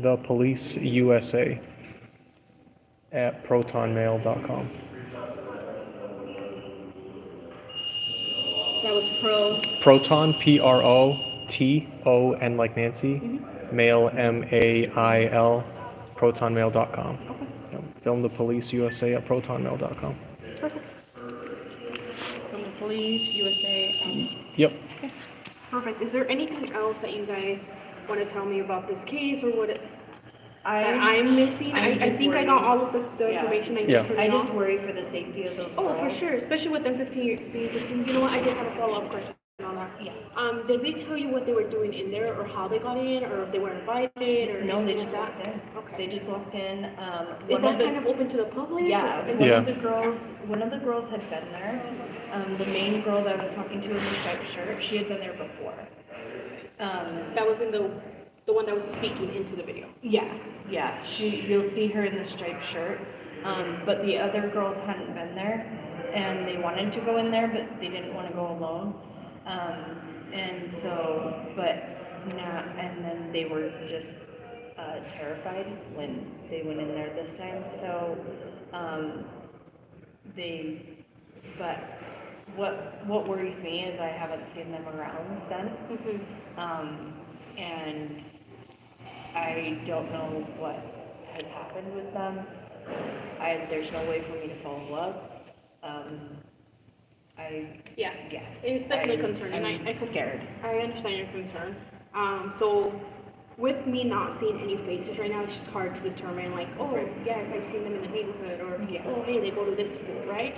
The Police USA at protonmail.com. that was pro. Proton, PROTON like Nancy, mail, MAIL, protonmail.com. Film the Police USA at protonmail.com. Perfect. From the Police, USA. Yep. Perfect. Is there anything else that you guys want to tell me about this case or what that I'm missing? I'm I just think I got all of the Yeah. information I need Yeah. for I now. just worry for the safety of those Oh, girls. for sure, especially with them being 15. You know what? I did have a follow-up question on that. Yeah. Did they tell you what they were doing in there, or how they got in, or if they were invited, or No, they anything just like walked that? in. Okay. They just walked in. Is One that of the kind of open to the public? Yeah, Or is one Yeah. of the girls had been there. The main girl that I was talking to in the striped shirt, she had been there before. That was in the one that was speaking into the video. Yeah. You'll see her in the striped shirt. But the other girls hadn't been there, and they wanted to go in there, but they didn't want to go alone. And then they were just terrified when they went in there this time. So, but what worries me is I haven't seen them around since. And I don't know what has happened with them. There's no way for me to follow up. Yeah. Yeah. It's definitely concerning. I'm scared. I understand your concern. So with me not seeing any faces right now, it's just hard to determine like, oh, yes, I've seen them in the neighborhood, or oh, hey, they go to this school, right?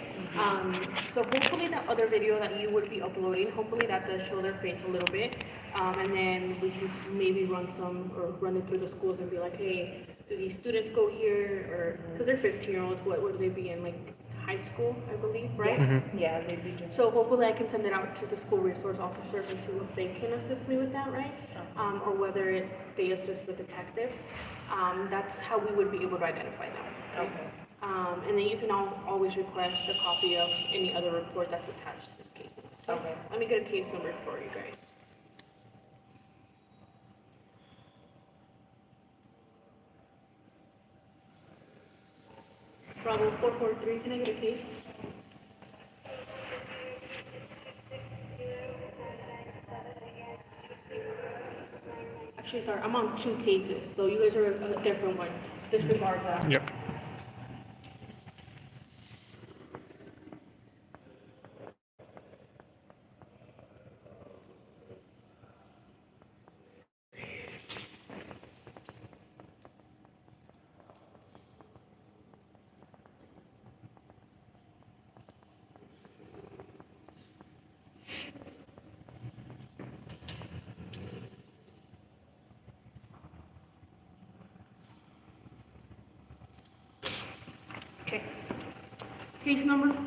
So hopefully that other video that you would be uploading, hopefully that does show their face a little bit. And then we can maybe run it through the schools and be like, hey, do these students go here? Or, because they're 15-year-olds, what would they be in, like high school, I believe, right? Yeah, they'd be doing. So hopefully I can send it out to the school resource officers and see if they can assist me with that, right? Or whether they assist the detectives. That's how we would be able to identify them. Right? Okay. And then you can always request a copy of any other report that's attached to this case. Okay. Let me get a case number for you guys. Bravo 443, can I get a case? Actually, sorry, I'm on 2 cases, so you guys are a different one. Disregard that. Yep. case number,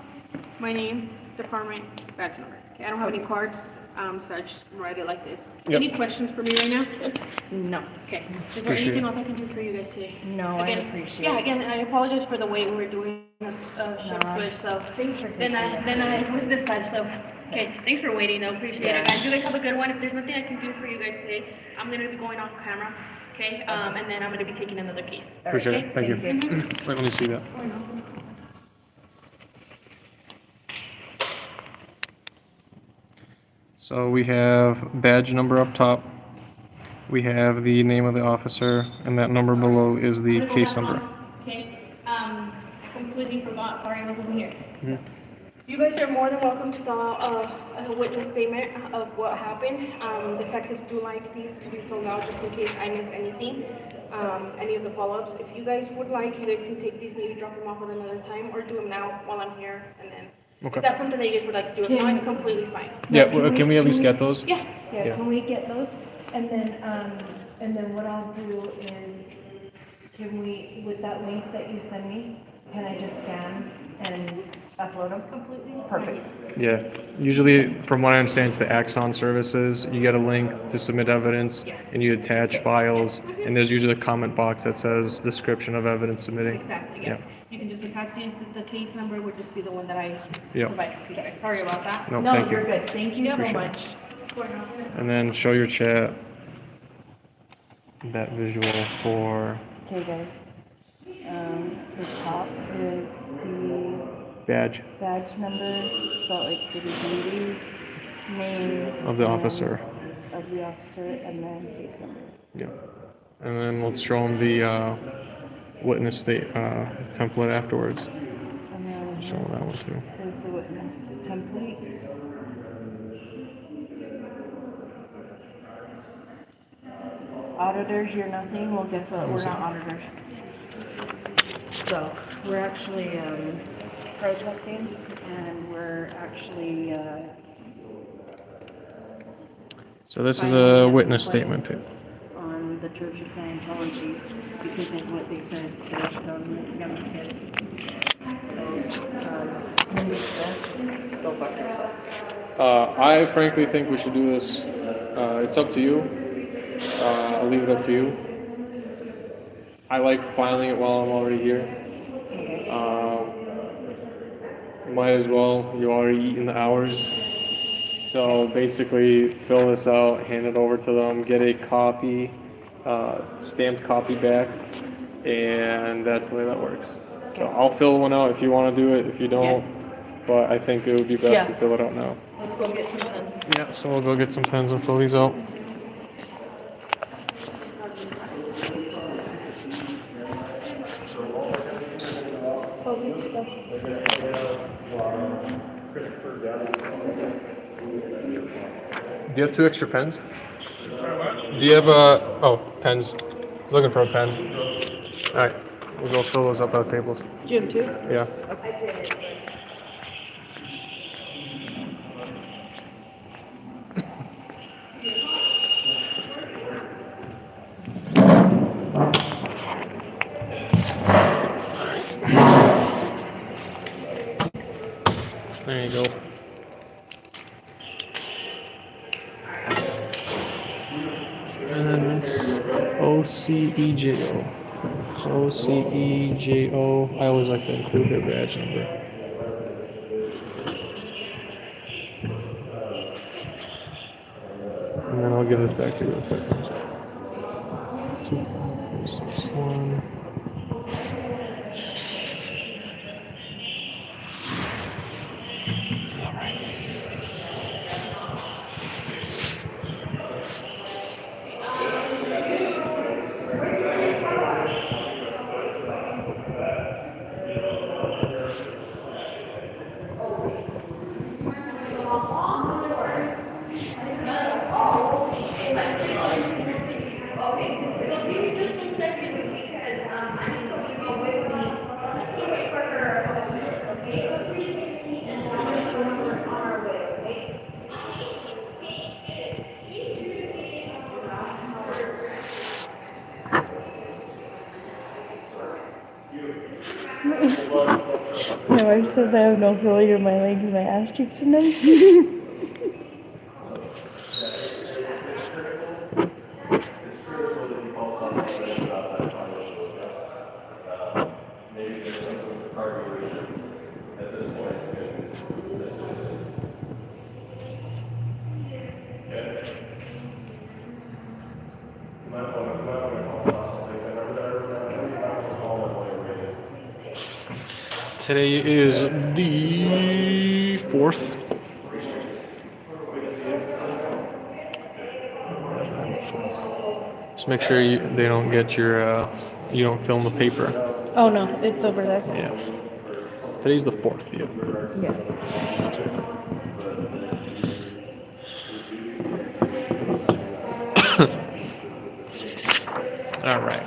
my name, department, badge number. Okay, I don't have any cards, so I just write it like this. Yep. Any questions for me right now? No. Okay. Is there Appreciate anything it. else I can do for you guys today? No, I Again, appreciate Yeah, it. again, I apologize for the way we're doing this shift No, switch, so. thanks for Then taking I was dispatched, so, okay, thanks for waiting though, appreciate Yeah. it, guys. You guys have a good one. If there's nothing I can do for you guys today, I'm gonna be going off camera, okay? And then I'm gonna be taking another case. Appreciate Okay? it. Thank you. Mhm. Wait, let me see that. So we have badge number up top. We have the name of the officer, and that number below is the I'm gonna go case back number. on, okay? Completely forgot, sorry, I wasn't here. Mhm. You guys are more than welcome to fill out a witness statement of what happened. Detectives do like these to be filled out just in case I miss anything, any of the follow-ups. If you guys would like, you guys can take these, maybe drop them off at another time, or do them now while I'm here, and then, Okay. if that's something that you guys would like to do, if not, it's completely fine. Yeah, well, can we at least get those? Yeah, Yeah, Yeah. can we get those? And then what I'll do is, can we, with that link that you send me, can I just scan and upload them? completely. Perfect. Yeah. Usually, from what I understand, it's the Axon services. You get a link to submit evidence, Yes. and you attach files, and there's usually a comment box that says description of evidence submitting. Exactly, yes. You can just attach these, the case number would just be the one that I Yeah. provided to you guys. Sorry about that. No, No, thank you're you. good. Thank you so Appreciate it. much. And then show your chat that visual for Okay, guys. The top is the badge badge number, Salt Lake City PD, name. of the and- officer. Of the officer, and then case number. Yeah. And then let's show them the witness state template afterwards. And then Show them that one too. is the witness template. Auditors, you're nothing. Well, guess what? We're not auditors. So, we're actually protesting, and we're actually So this is a witness statement. on the Church of Scientology because of what they said to some young kids. So, Mindy Smith, go fuck yourself. I frankly think we should do this. It's up to you. I'll leave it up to you. I like filing it while I'm already here. Okay. Might as well. You already eaten the hours. So basically, fill this out, hand it over to them, get a copy, stamped copy back, and that's the way that works. So I'll fill one out if you want to do it. If you don't, but I think it would be best to Yeah. fill it out now. Let's go get some pens. Yeah, so we'll go get some pens and fill these out. Do you have 2 extra pens? Do you have pens? Looking for a pen. Alright, we'll go fill those up at the tables. Do you have two? Yeah. There you go. And it's OCEJO. OCEJO. I always like to include their badge number. And then I'll give this back to you real quick. 25261. My wife says I have no failure in my legs, my ass cheeks, and nose. Today is the 4th. Just make sure they don't get your, you don't film the paper. Oh no, it's over there. Yeah. Today's the 4th, yeah. Yeah. All right.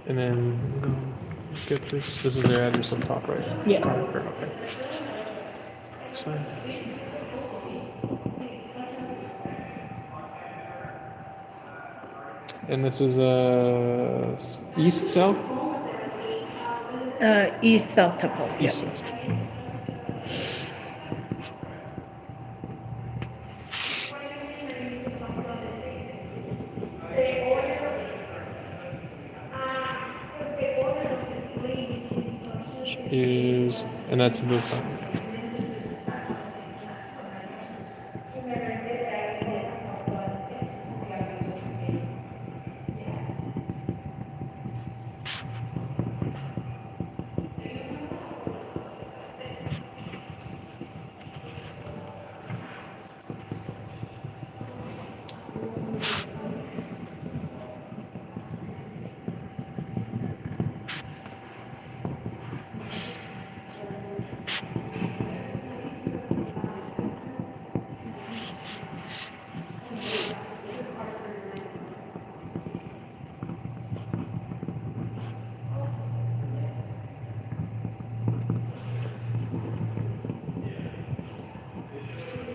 And then go get this. This is their address on top, right? Yeah. Okay. Sign. And this is east south. East South Temple. East south. And that's the sign.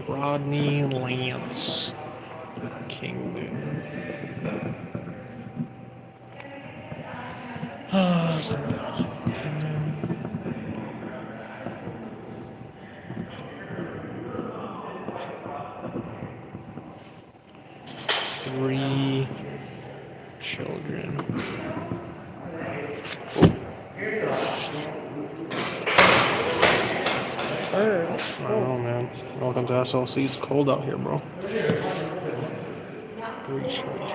Rodney Lance Kingdon. Three children. I don't know, man. Welcome to SLC. It's cold out here, bro. 3 children.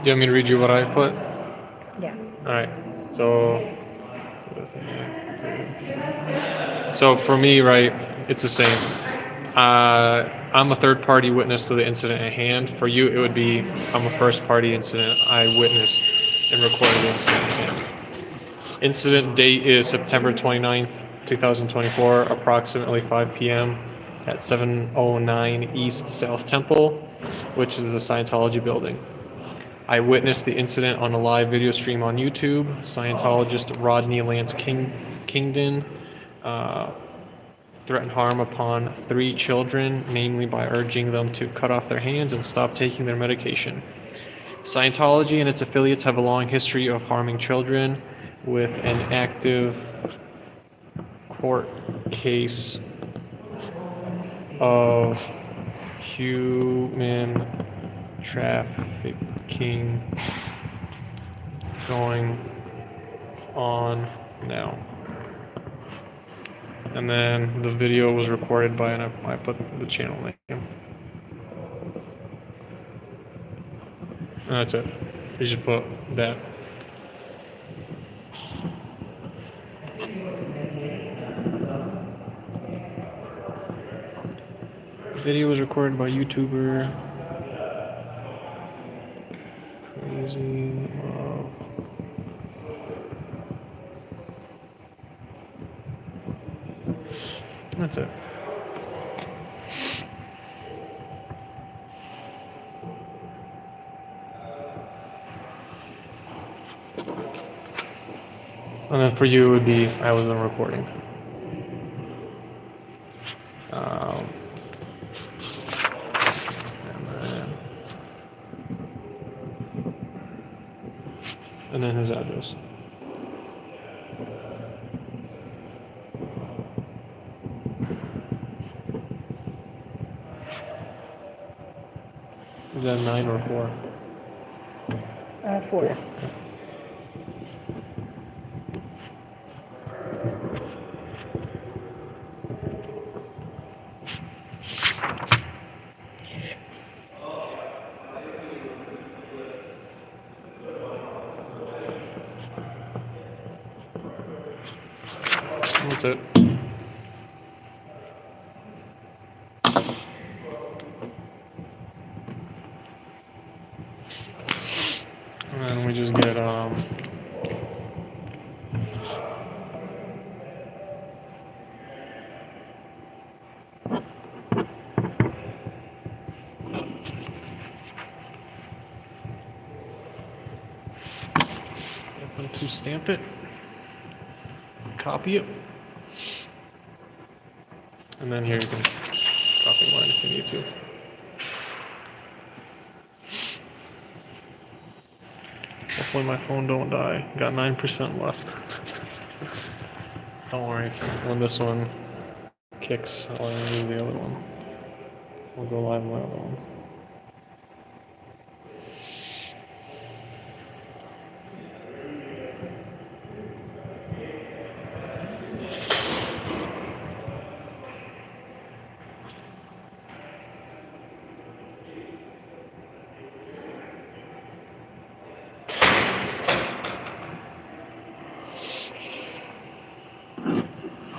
Do you want me to read you what I put? Yeah. All right. So for me, right, it's the same. I'm a third party witness to the incident at hand. For you, it would be I'm a first party incident. I witnessed and recorded the incident at hand. Incident date is September 29th, 2024, approximately 5 p.m. at 709 East South Temple, which is the Scientology building. I witnessed the incident on a live video stream on YouTube. Scientologist Rodney Kingdon threatened harm upon 3 children, namely by urging them to cut off their hands and stop taking their medication. Scientology and its affiliates have a long history of harming children, with an active court case of human trafficking going on now. And then the video was recorded by, and I put the channel name. And that's it. You should put that. The video was recorded by YouTuber Crazy Love. That's it. And then for you, it would be I was on recording. And then his address. Is that 9 or 4? 4. That's it. And then we just get to stamp it, copy it, and then here you can copy mine if you need to. Hopefully my phone don't die. Got 9% left. Don't worry, when this one kicks, I'll use the other one. We'll go live on my other one.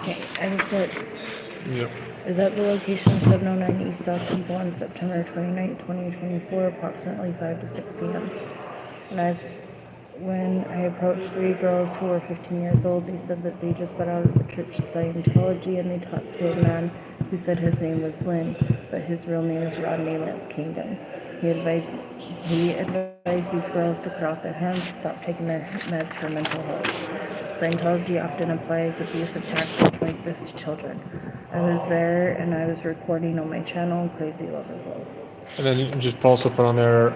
Okay, I just put, Yep. is at the location of 709 East South Temple on September 29, 2024, approximately 5 to 6 p.m. When I approached 3 girls who were 15 years old, they said that they just got out of the Church of Scientology, and they talked to a man who said his name was Lynn, but his real name is Rodney Kingdon. He advised these girls to cut off their hands, stop taking their meds for mental health. Scientology often applies abusive tactics like this to children. I was there and I was recording on my channel, Crazy Love is Love. And then you just also put on there,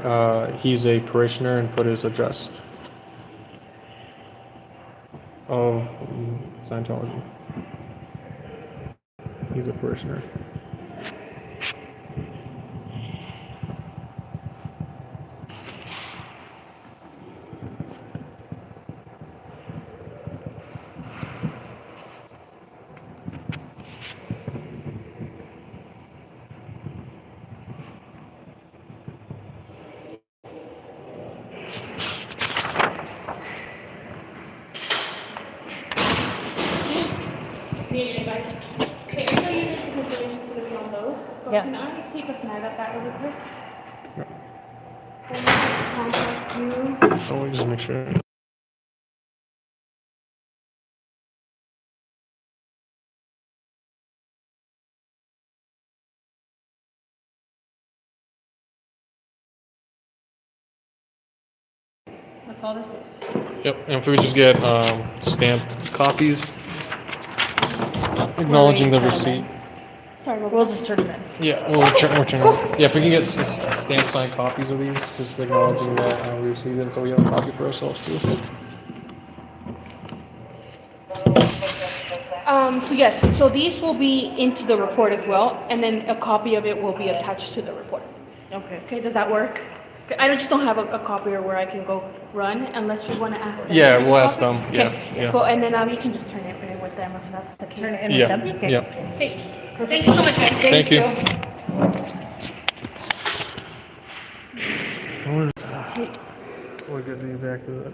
he's a parishioner, and put his address of Scientology. He's a parishioner. Okay, are your nurses' information going to be on those? So Yeah. can I take a snag at that really quick? Then I'll contact you. Oh, let me just make sure. That's all this is. Yep, and if we just get stamped copies acknowledging the receipt. Sorry, We'll just turn them in. Yeah, we'll turn on. Yeah, if we can get stamp signed copies of these, just acknowledging that we received it, so we have a copy for ourselves too. So yes, so these will be into the report as well, and then a copy of it will be attached to the report. Okay. Okay, does that work? I just don't have a copier where I can go run unless you want to ask them. Yeah, for the we'll ask copy. them. Yeah, Okay, yeah. cool, and then you can just turn it in with them if that's the case. Turn it in Yeah, with them? Okay. yeah. Hey, thank you so much, guys. Thank you. We'll get these back to that.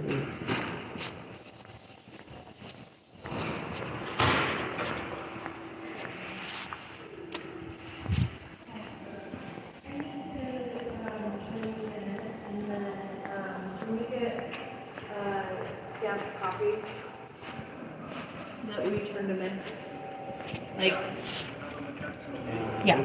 Can we get stamped copies that we turned them in? Like, Yeah.